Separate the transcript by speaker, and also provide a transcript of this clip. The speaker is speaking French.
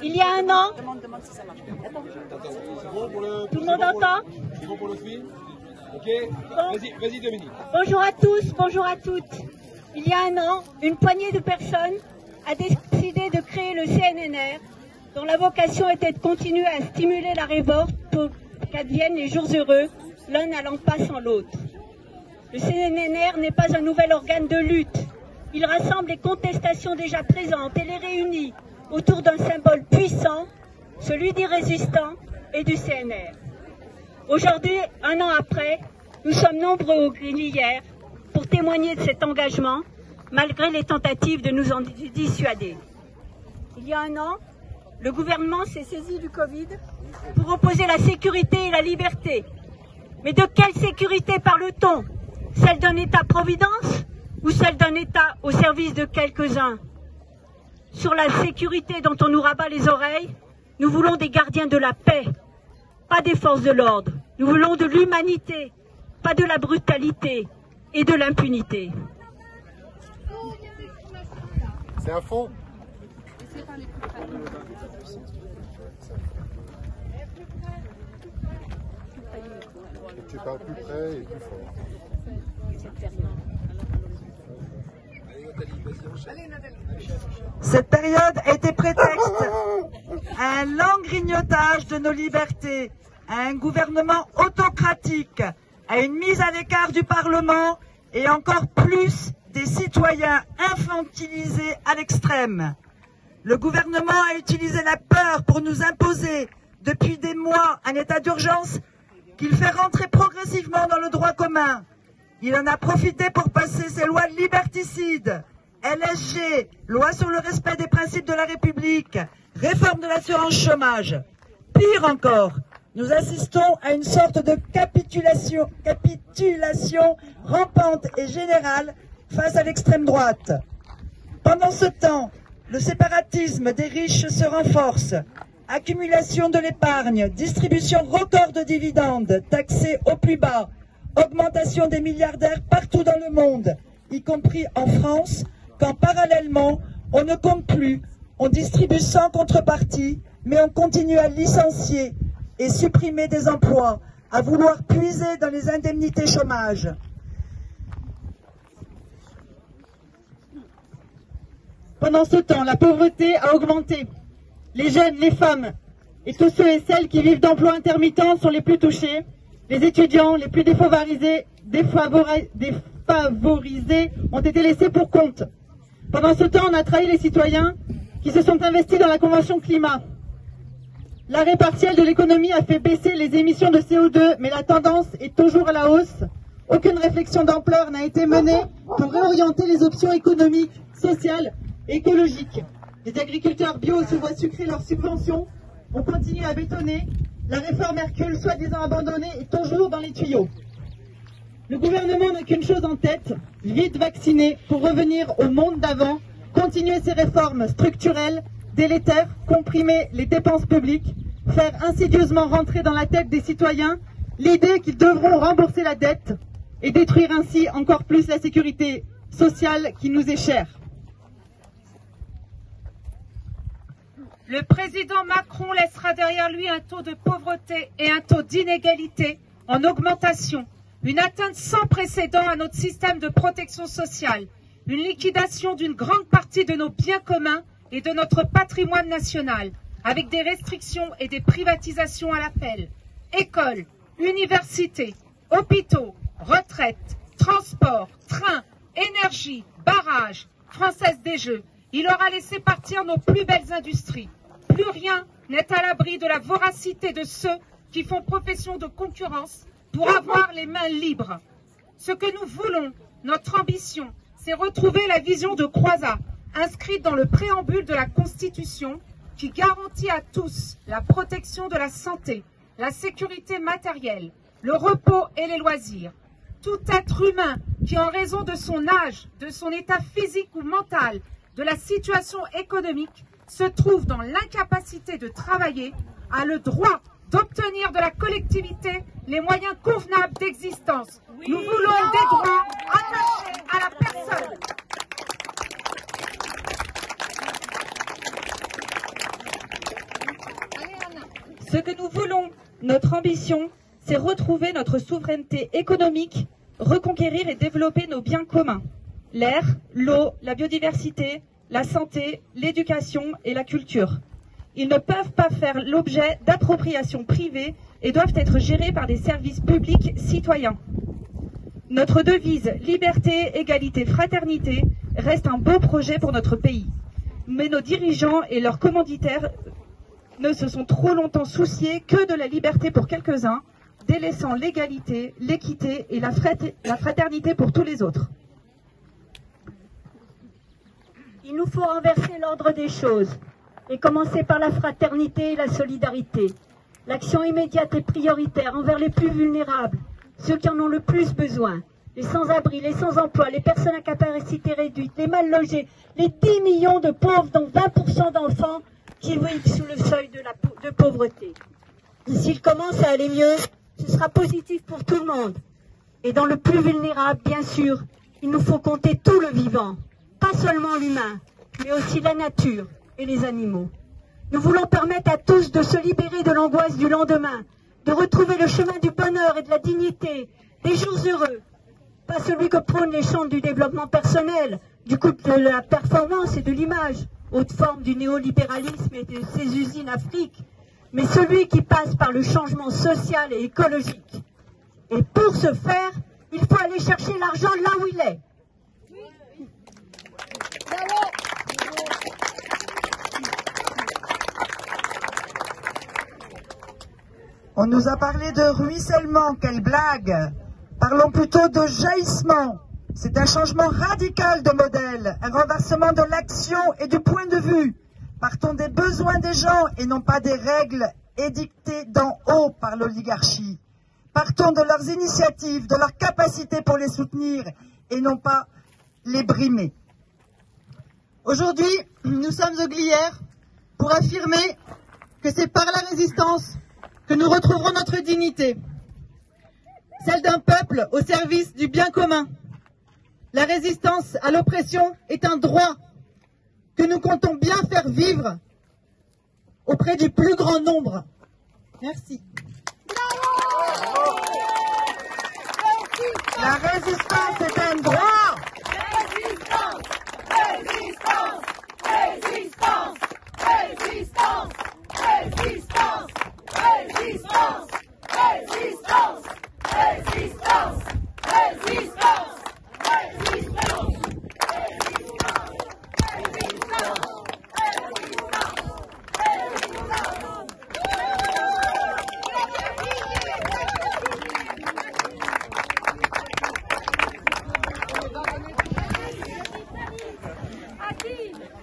Speaker 1: Il y a un an, tout le monde entend?
Speaker 2: C'est bon pour le film? Ok, vas-y Dominique.
Speaker 1: Bonjour à tous, bonjour à toutes. Il y a un an, une poignée de personnes a décidé de créer le CNNR, dont la vocation était de continuer à stimuler la révolte pour qu'adviennent les jours heureux, l'un n'allant pas sans l'autre. Le CNNR n'est pas un nouvel organe de lutte. Il rassemble les contestations déjà présentes et les réunit autour d'un symbole puissant, celui des résistants et du CNR. Aujourd'hui, un an après, nous sommes nombreux aux Grillères pour témoigner de cet engagement, malgré les tentatives de nous en dissuader. Il y a un an, le gouvernement s'est saisi du Covid pour opposer la sécurité et la liberté. Mais de quelle sécurité parle-t-on? Celle d'un État-providence ou celle d'un État au service de quelques-uns? Sur la sécurité dont on nous rabat les oreilles, nous voulons des gardiens de la paix, pas des forces de l'ordre. Nous voulons de l'humanité, pas de la brutalité et de l'impunité.
Speaker 3: C'est un fond. Tu parles plus près et plus fort.
Speaker 4: Cette période a été prétexte à un lent grignotage de nos libertés, à un gouvernement autocratique, à une mise à l'écart du Parlement et encore plus des citoyens infantilisés à l'extrême. Le gouvernement a utilisé la peur pour nous imposer depuis des mois un état d'urgence qu'il fait rentrer progressivement dans le droit commun. Il en a profité pour passer ses lois liberticides, LSG, loi sur le respect des principes de la République, réforme de l'assurance chômage. Pire encore, nous assistons à une sorte de capitulation rampante et générale face à l'extrême droite. Pendant ce temps, le séparatisme des riches se renforce. Accumulation de l'épargne, distribution record de dividendes, taxés au plus bas, augmentation des milliardaires partout dans le monde, y compris en France, quand parallèlement, on ne compte plus, on distribue sans contrepartie, mais on continue à licencier et supprimer des emplois, à vouloir puiser dans les indemnités chômage. Pendant ce temps, la pauvreté a augmenté. Les jeunes, les femmes et tous ceux et celles qui vivent d'emplois intermittents sont les plus touchés. Les étudiants les plus défavorisés ont été laissés pour compte. Pendant ce temps, on a trahi les citoyens qui se sont investis dans la Convention climat. L'arrêt partiel de l'économie a fait baisser les émissions de CO2, mais la tendance est toujours à la hausse. Aucune réflexion d'ampleur n'a été menée pour réorienter les options économiques, sociales et écologiques. Les agriculteurs bio se voient sucrer leurs subventions. On continue à bétonner. La réforme Hercule, soi-disant abandonnée, est toujours dans les tuyaux. Le gouvernement n'a qu'une chose en tête, vite vacciner pour revenir au monde d'avant, continuer ses réformes structurelles, délétères, comprimer les dépenses publiques, faire insidieusement rentrer dans la tête des citoyens l'idée qu'ils devront rembourser la dette et détruire ainsi encore plus la sécurité sociale qui nous est chère.
Speaker 5: Le président Macron laissera derrière lui un taux de pauvreté et un taux d'inégalité en augmentation, une atteinte sans précédent à notre système de protection sociale, une liquidation d'une grande partie de nos biens communs et de notre patrimoine national, avec des restrictions et des privatisations à l'appel. Écoles, universités, hôpitaux, retraites, transports, trains, énergie, barrages, Française des Jeux. Il aura laissé partir nos plus belles industries. Plus rien n'est à l'abri de la voracité de ceux qui font profession de concurrence pour avoir les mains libres. Ce que nous voulons, notre ambition, c'est retrouver la vision de Croizat, inscrite dans le préambule de la Constitution, qui garantit à tous la protection de la santé, la sécurité matérielle, le repos et les loisirs. Tout être humain qui, en raison de son âge, de son état physique ou mental, de la situation économique, se trouve dans l'incapacité de travailler, a le droit d'obtenir de la collectivité les moyens convenables d'existence. Nous voulons des droits attachés à la personne.
Speaker 6: Ce que nous voulons, notre ambition, c'est retrouver notre souveraineté économique, reconquérir et développer nos biens communs. L'air, l'eau, la biodiversité, la santé, l'éducation et la culture. Ils ne peuvent pas faire l'objet d'appropriations privées et doivent être gérés par des services publics citoyens. Notre devise « Liberté, égalité, fraternité » reste un beau projet pour notre pays. Mais nos dirigeants et leurs commanditaires ne se sont trop longtemps souciés que de la liberté pour quelques-uns, délaissant l'égalité, l'équité et la fraternité pour tous les autres.
Speaker 1: Il nous faut renverser l'ordre des choses et commencer par la fraternité et la solidarité. L'action immédiate et prioritaire envers les plus vulnérables, ceux qui en ont le plus besoin, les sans-abri, les sans-emploi, les personnes à capacité réduite, les mal logés, les 10 millions de pauvres, dont 20% d'enfants qui vivent sous le seuil de pauvreté. Et s'il commence à aller mieux, ce sera positif pour tout le monde. Et dans le plus vulnérable, bien sûr, il nous faut compter tout le vivant, pas seulement l'humain, mais aussi la nature et les animaux. Nous voulons permettre à tous de se libérer de l'angoisse du lendemain, de retrouver le chemin du bonheur et de la dignité, des jours heureux. Pas celui que prônent les chants du développement personnel, du coup de la performance et de l'image, haute forme du néolibéralisme et de ses usines afriques, mais celui qui passe par le changement social et écologique. Et pour ce faire, il faut aller chercher l'argent là où il est.
Speaker 7: On nous a parlé de ruissellement, quelle blague! Parlons plutôt de jaillissement. C'est un changement radical de modèle, un renversement de l'action et du point de vue. Partons des besoins des gens et non pas des règles édictées d'en haut par l'oligarchie. Partons de leurs initiatives, de leurs capacités pour les soutenir et non pas les brimer.
Speaker 4: Aujourd'hui, nous sommes au Glières pour affirmer que c'est par la résistance que nous retrouverons notre dignité, celle d'un peuple au service du bien commun. La résistance à l'oppression est un droit que nous comptons bien faire vivre auprès du plus grand nombre. Merci.
Speaker 7: La résistance est un droit.
Speaker 8: Résistance, résistance, résistance.